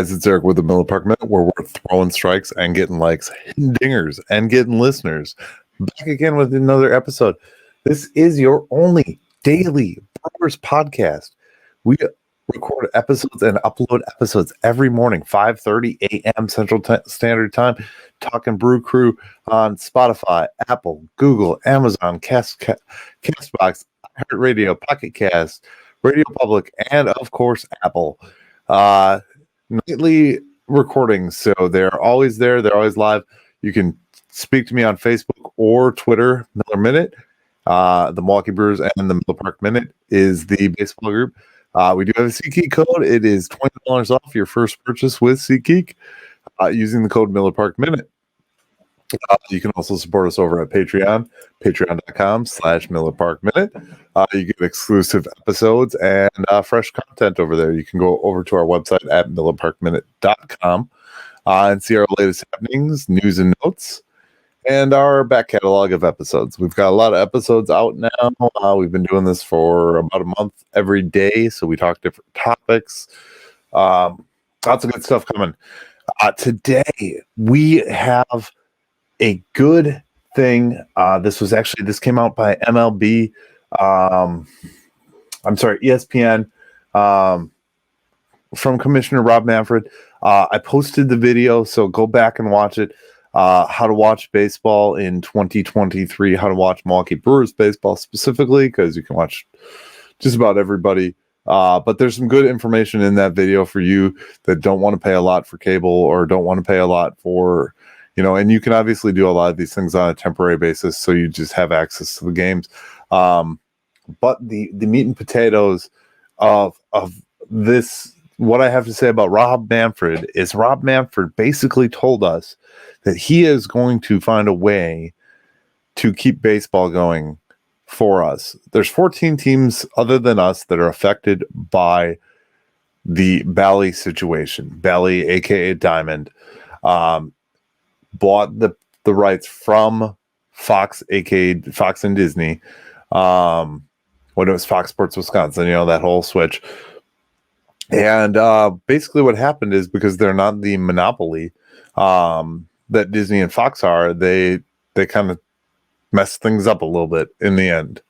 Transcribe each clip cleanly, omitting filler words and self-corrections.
Guys, it's Eric with the Miller Park Minute, where we're throwing strikes and getting likes, hitting dingers, and getting listeners. Back again with another episode. This is your only daily Brewers podcast. We record episodes and upload episodes every morning, 5:30 a.m. Central Standard Time. Talking Brew Crew on Spotify, Apple, Google, Amazon, Castbox, iHeartRadio, Pocket Cast, Radio Public, and of course Apple. Nightly recordings, so they're always there. They're always live. You can speak to me on Facebook or Twitter. Miller Minute, the Milwaukee Brewers, and the Miller Park Minute is the baseball group. We do have a SeatGeek code. It is $20 off your first purchase with SeatGeek using the code Miller Park Minute. You can also support us over at Patreon, patreon.com/Miller Park Minute. You get exclusive episodes and fresh content over there. You can go over to our website at millerparkminute.com and see our latest happenings, news and notes, and our back catalog of episodes. We've got a lot of episodes out now. We've been doing this for about a month every day, so we talk different topics. Lots of good stuff coming. Today, we have a good thing. This came out by MLB. ESPN. From Commissioner Rob Manfred. I posted the video, so go back and watch it. How to watch baseball in 2023. How to watch Milwaukee Brewers baseball specifically, because you can watch just about everybody. But there's some good information in that video for you that don't want to pay a lot for cable or don't want to pay a lot for, and you can obviously do a lot of these things on a temporary basis, so you just have access to the games. But the meat and potatoes of this, what I have to say about Rob Manfred is Rob Manfred basically told us that he is going to find a way to keep baseball going for us. There's 14 teams other than us that are affected by the Bally situation. Bally, aka Diamond, bought the rights from Fox, aka Fox and Disney, when it was Fox Sports Wisconsin, that whole switch. And basically what happened is, because they're not the monopoly that Disney and Fox are, they kind of messed things up a little bit in the end.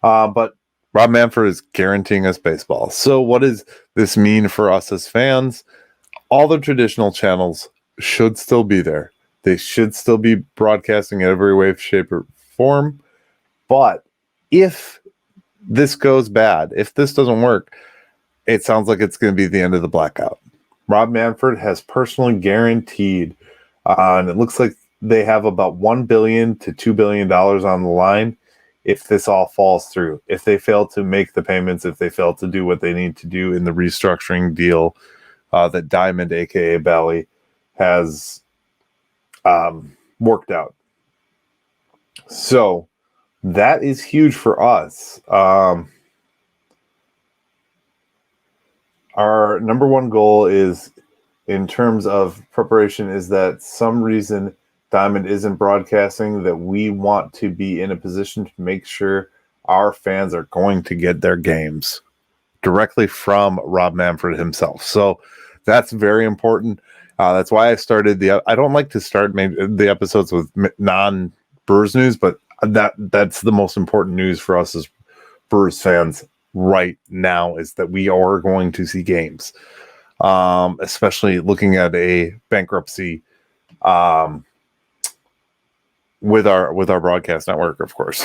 But Rob Manfred is guaranteeing us baseball. So what does this mean for us as fans? All the traditional channels should still be there. They should still be broadcasting in every way, shape, or form. But if this goes bad, if this doesn't work, it sounds like it's going to be the end of the blackout. Rob Manfred has personally guaranteed, and it looks like they have about $1 billion to $2 billion on the line if this all falls through. If they fail to make the payments, if they fail to do what they need to do in the restructuring deal that Diamond, aka Bally, has worked out. So that is huge for us. Our number one goal is, in terms of preparation, is that some reason Diamond isn't broadcasting, that we want to be in a position to make sure our fans are going to get their games directly from Rob Manfred himself. So that's very important. That's why I started I don't like to start the episodes with non-Brewers news, but that's the most important news for us as Brewers fans right now, is that we are going to see games, especially looking at a bankruptcy with our broadcast network, of course.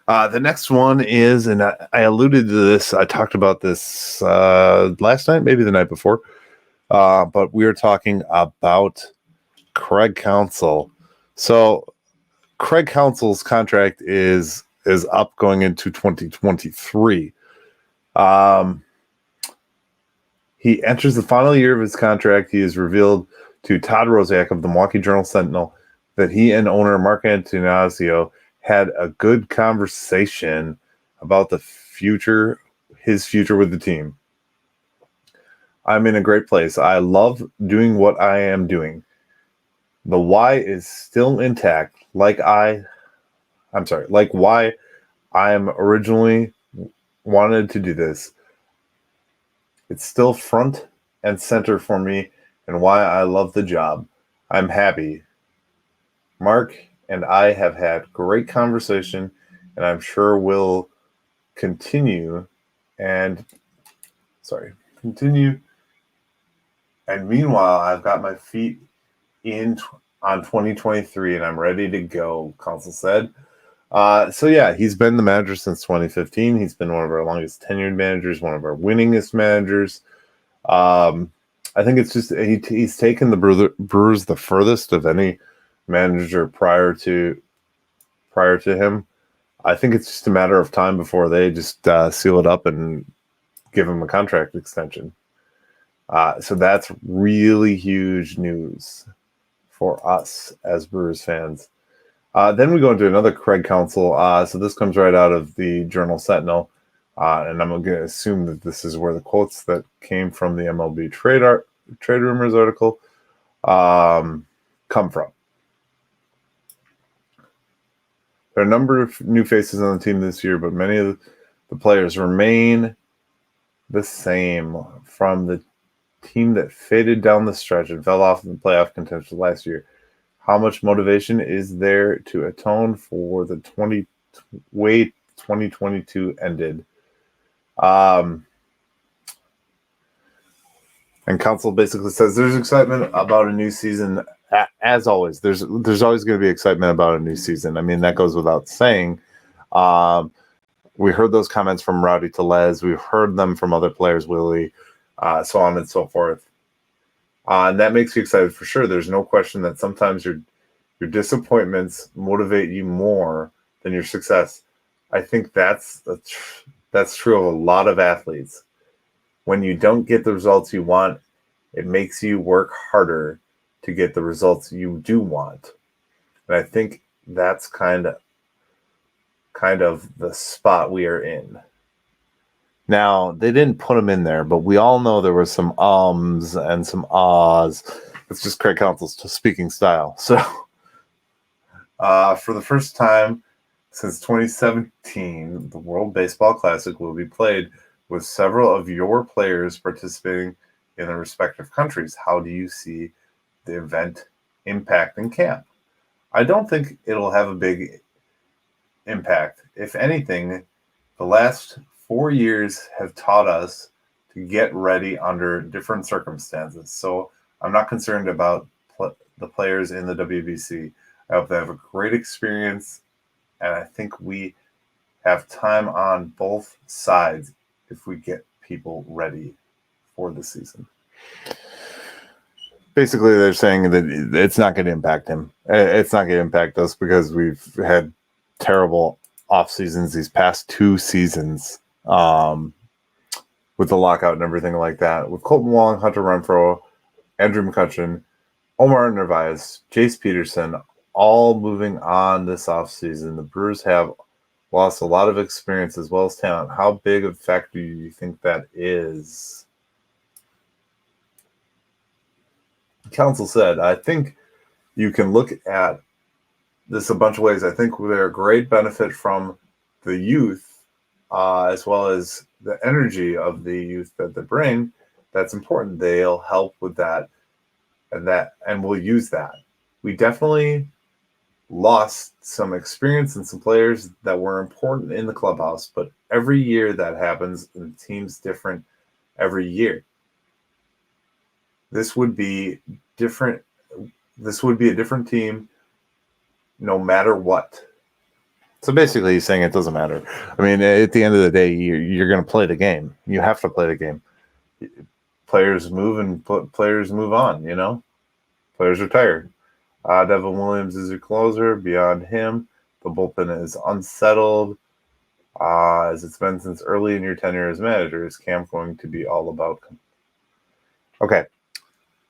The next one is, and I alluded to this, I talked about this last night, maybe the night before, but we are talking about Craig Counsell. So Craig Counsell's contract is up going into 2023. He enters the final year of his contract. He has revealed to Todd Rosiak of the Milwaukee Journal-Sentinel that he and owner Mark Antonazio had a good conversation about his future with the team. I'm in a great place. I love doing what I am doing. The why is still intact, like why I am originally wanted to do this. It's still front and center for me, and why I love the job. I'm happy. Mark and I have had great conversation, and I'm sure we'll continue and continue. And meanwhile, I've got my feet in on 2023, and I'm ready to go, Counsell said. So yeah, he's been the manager since 2015. He's been one of our longest tenured managers, one of our winningest managers. I think it's just he's taken the Brewers the furthest of any manager prior to him. I think it's just a matter of time before they just seal it up and give him a contract extension. So that's really huge news for us as Brewers fans. Then we go into another Craig Counsell. So this comes right out of the Journal Sentinel. And I'm going to assume that this is where the quotes that came from the MLB trade rumors article come from. There are a number of new faces on the team this year, but many of the players remain the same from the team that faded down the stretch and fell off in the playoff contention last year. How much motivation is there to atone for the way 2022 ended? And Counsell basically says there's excitement about a new season. As always, there's always going to be excitement about a new season. I mean, that goes without saying. We heard those comments from Rowdy Tellez. We've heard them from other players, Willie, so on and so forth. And that makes you excited for sure. There's no question that sometimes your disappointments motivate you more than your success. I think that's true of a lot of athletes. When you don't get the results you want, it makes you work harder to get the results you do want. And I think that's kind of the spot we are in. Now, they didn't put him in there, but we all know there were some ums and some ahs. It's just Craig Counsell's speaking style. So, for the first time since 2017, the World Baseball Classic will be played with several of your players participating in their respective countries. How do you see the event impacting camp? I don't think it'll have a big impact. If anything, the last 4 years have taught us to get ready under different circumstances. So I'm not concerned about the players in the WBC. I hope they have a great experience, and I think we have time on both sides if we get people ready for the season. Basically, they're saying that it's not going to impact him. It's not going to impact us because we've had terrible off seasons these past 2 seasons with the lockout and everything like that. With Colton Wong, Hunter Renfroe, Andrew McCutchen, Omar Narvaez, Jace Peterson, all moving on this offseason. The Brewers have lost a lot of experience as well as talent. How big of a factor do you think that is? Counsell said, I think you can look at this a bunch of ways. I think they're a great benefit from the youth as well as the energy of the youth that they bring. That's important. They'll help with that, and we'll use that. We definitely lost some experience and some players that were important in the clubhouse, but every year that happens, and the team's different every year. This would be different. This would be a different team no matter what. So basically he's saying it doesn't matter. I mean, at the end of the day, you're going to play the game. You have to play the game. Players move and players move on, you know? Players retire. Devin Williams is your closer. Beyond him, the bullpen is unsettled. As it's been since early in your tenure as manager. Is camp going to be all about? Okay.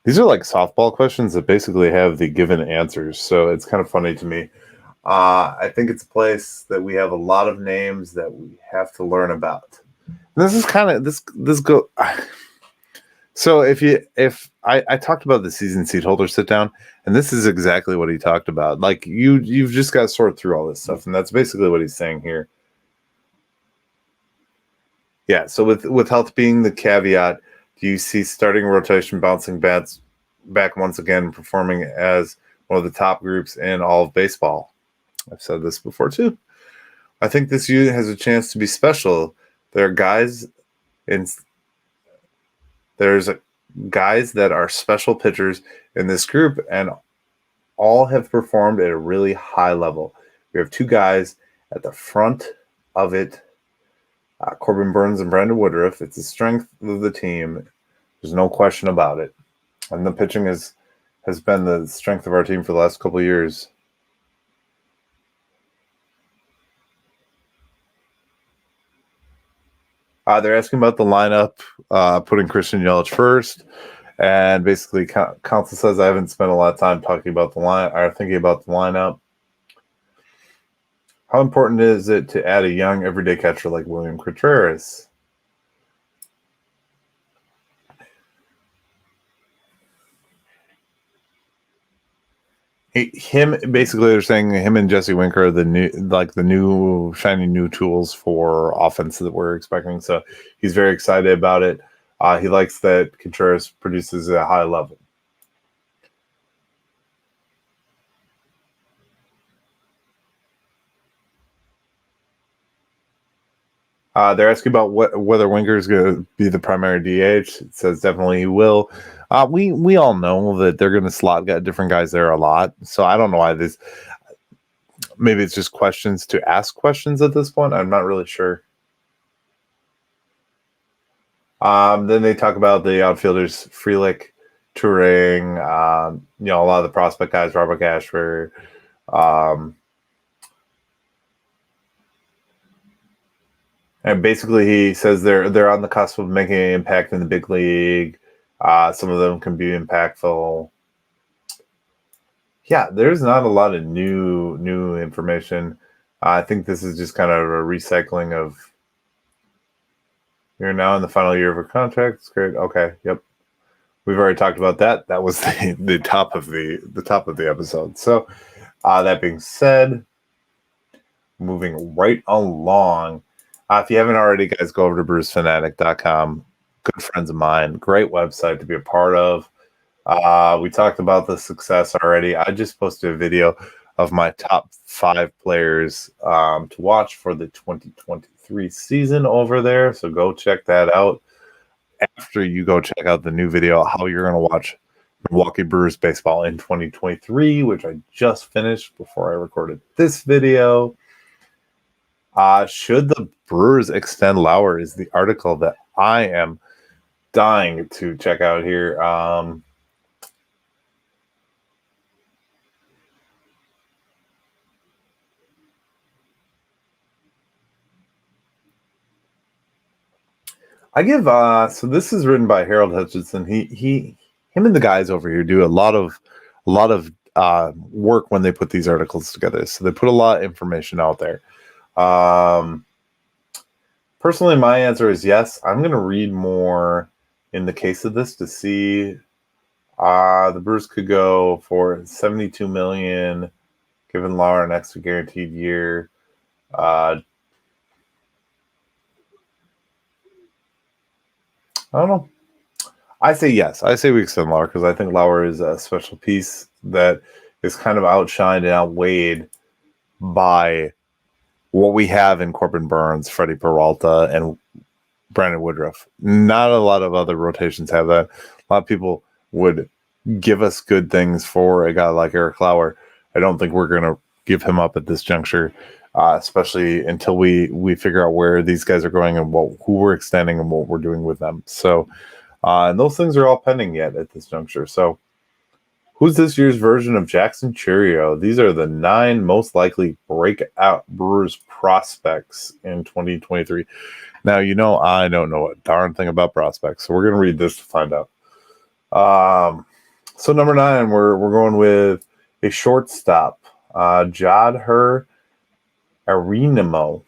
These are like softball questions that basically have the given answers. So it's kind of funny to me. I think it's a place that we have a lot of names that we have to learn about. And this is kind of this go. So if I talked about the season seat holder sit down, and this is exactly what he talked about. Like you've just got to sort through all this stuff, and that's basically what he's saying here. Yeah. So with health being the caveat, do you see starting rotation bouncing bats back once again, performing as one of the top groups in all of baseball. I've said this before too. I think this unit has a chance to be special. There are guys in there's guys that are special pitchers in this group, and all have performed at a really high level. We have two guys at the front of it, Corbin Burnes and Brandon Woodruff. It's the strength of the team. There's no question about it. And the pitching has been the strength of our team for the last couple of years. They're asking about the lineup, putting Christian Yelich first. And basically, Counsell says I haven't spent a lot of time talking about the line or thinking about the lineup. How important is it to add a young, everyday catcher like William Contreras? Basically, they're saying him and Jesse Winker are the new shiny new tools for offense that we're expecting. So he's very excited about it. He likes that Contreras produces at a high level. They're asking about whether Winker is going to be the primary DH. It says definitely he will. We all know that they're going to slot different guys there a lot. So I don't know why this. Maybe it's just questions to ask questions at this point. I'm not really sure. Then they talk about the outfielders, Frelick, Turing, a lot of the prospect guys, Robert Ashford. And basically, he says they're on the cusp of making an impact in the big league. Some of them can be impactful. Yeah, there's not a lot of new information. I think this is just kind of a recycling of. You're now in the final year of a contract. It's great. Okay, yep. We've already talked about that. That was the top of the episode. So, that being said, moving right along. If you haven't already, guys, go over to brewsfanatic.com. Good friends of mine. Great website to be a part of. We talked about the success already. I just posted a video of my top 5 players to watch for the 2023 season over there. So go check that out. After you go check out the new video, how you're going to watch Milwaukee Brewers baseball in 2023, which I just finished before I recorded this video. Should the Brewers extend Lauer is the article that I am dying to check out here. I give so this is written by Harold Hutchinson. Him and the guys over here do a lot of work when they put these articles together. So they put a lot of information out there. Personally, my answer is yes. I'm going to read more in the case of this to see the Brewers could go for $72 million, giving Lauer an extra guaranteed year. I don't know. I say yes. I say we extend Lauer because I think Lauer is a special piece that is kind of outshined and outweighed by what we have in Corbin Burnes, Freddie Peralta, and Brandon Woodruff. Not a lot of other rotations have that. A lot of people would give us good things for a guy like Eric Lauer. I don't think we're going to give him up at this juncture, especially until we figure out where these guys are going and who we're extending and what we're doing with them. So, and those things are all pending yet at this juncture. So, who's this year's version of Jackson Chourio? These are the 9 most likely breakout Brewers prospects in 2023. Now, I don't know a darn thing about prospects, so we're going to read this to find out. So number 9, we're going with a shortstop, Jadher Arenimo.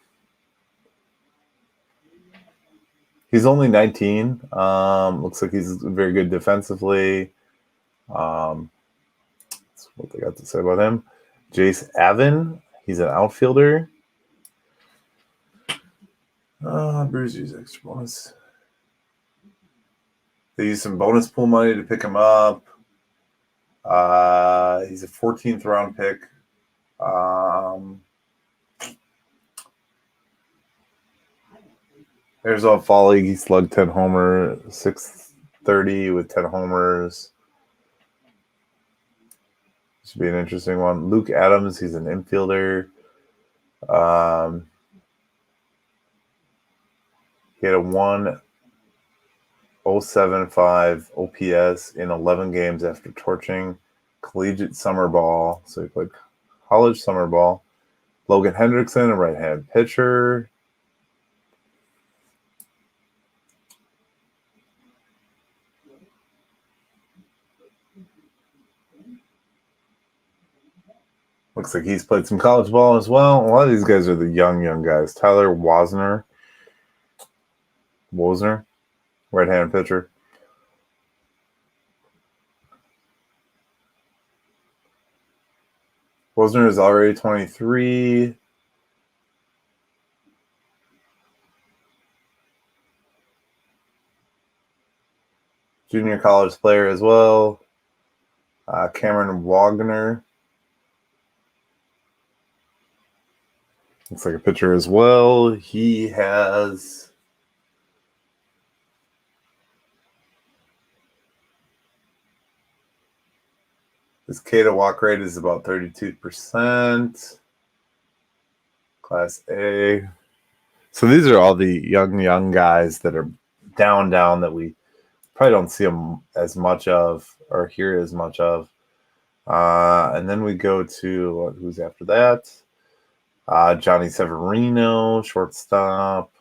He's only 19. Looks like he's very good defensively. That's what they got to say about him. Jace Avin, he's an outfielder. Brewers use extra bonus. They use some bonus pool money to pick him up. He's a 14th round pick. There's a fall league. He slugged 10 homer, 630 with 10 homers. Should be an interesting one. Luke Adams, he's an infielder. He had a 1.075 OPS in 11 games after torching collegiate summer ball. So he played college summer ball. Logan Hendrickson, a right-handed pitcher. Looks like he's played some college ball as well. A lot of these guys are the young guys. Tyler Wozner, right-handed pitcher. Wozner is already 23. Junior college player as well. Cameron Wagner. Looks like a pitcher as well. He has his K to walk rate is about 32%. Class A. So these are all the young guys that are down that we probably don't see them as much of or hear as much of. And then we go to who's after that. Johnny Severino, shortstop,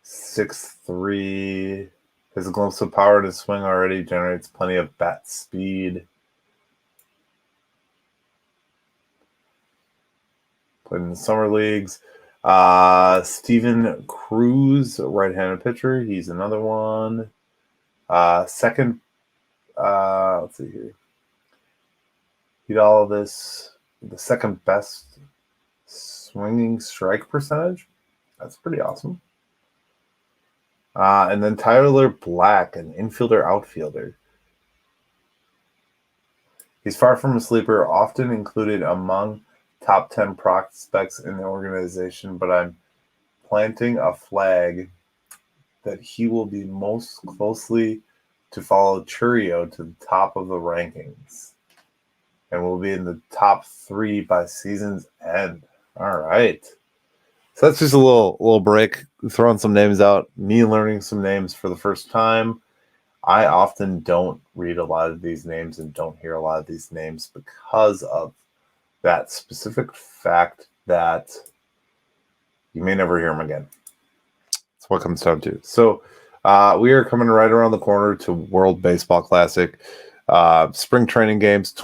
6'3", has a glimpse of power to swing already, generates plenty of bat speed. Played in the summer leagues. Steven Cruz, right-handed pitcher, he's another one. Second, let's see here. He did all of this. The second best swinging strike percentage. That's pretty awesome. And then Tyler Black, an infielder outfielder. He's far from a sleeper, often included among top 10 prospects in the organization, but I'm planting a flag that he will be most closely to follow Churio to the top of the rankings. And we'll be in the top 3 by season's end. All right. So that's just a little break, throwing some names out, me learning some names for the first time. I often don't read a lot of these names and don't hear a lot of these names because of that specific fact that you may never hear them again. That's what it comes down to. So we are coming right around the corner to World Baseball Classic. Spring training games.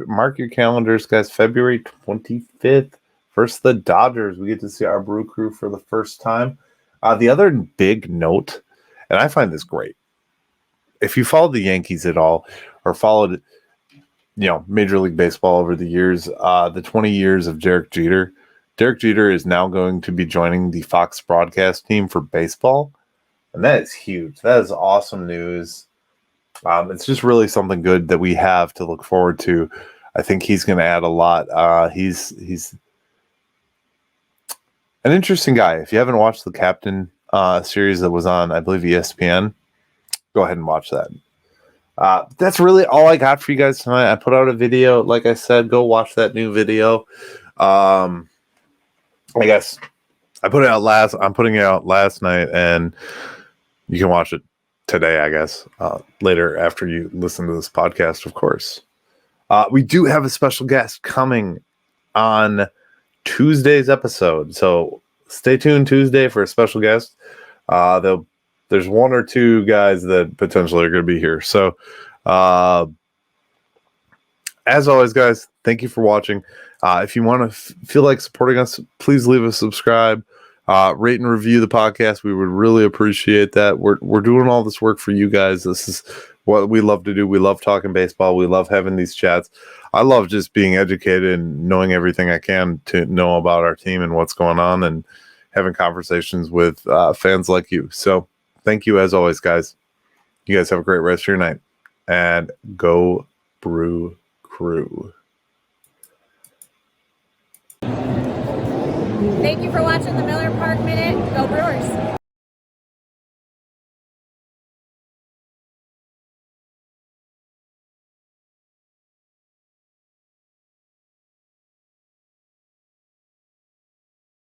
Mark your calendars, guys. February 25th versus the Dodgers. We get to see our Brew Crew for the first time. The other big note, and I find this great, if you followed the Yankees at all or followed, Major League Baseball over the years, the 20 years of Derek Jeter is now going to be joining the Fox broadcast team for baseball, and that is huge. That is awesome news. It's just really something good that we have to look forward to. I think he's going to add a lot. He's an interesting guy. If you haven't watched the Captain series that was on, I believe, ESPN, go ahead and watch that. That's really all I got for you guys tonight. I put out a video. Like I said, go watch that new video. I guess I'm putting it out last night, and you can watch it today, I guess, later after you listen to this podcast, of course. We do have a special guest coming on Tuesday's episode, so stay tuned Tuesday for a special guest. There's one or two guys that potentially are going to be here. So, as always, guys, thank you for watching. If you want to feel like supporting us, please leave a subscribe. Rate and review the podcast. We would really appreciate that. We're doing all this work for you guys. This is what we love to do. We love talking baseball. We love having these chats. I love just being educated and knowing everything I can to know about our team and what's going on and having conversations with fans like you. So thank you as always, guys. You guys have a great rest of your night. and go Brew Crew. Thank you for watching the Miller Park Minute. Go Brewers.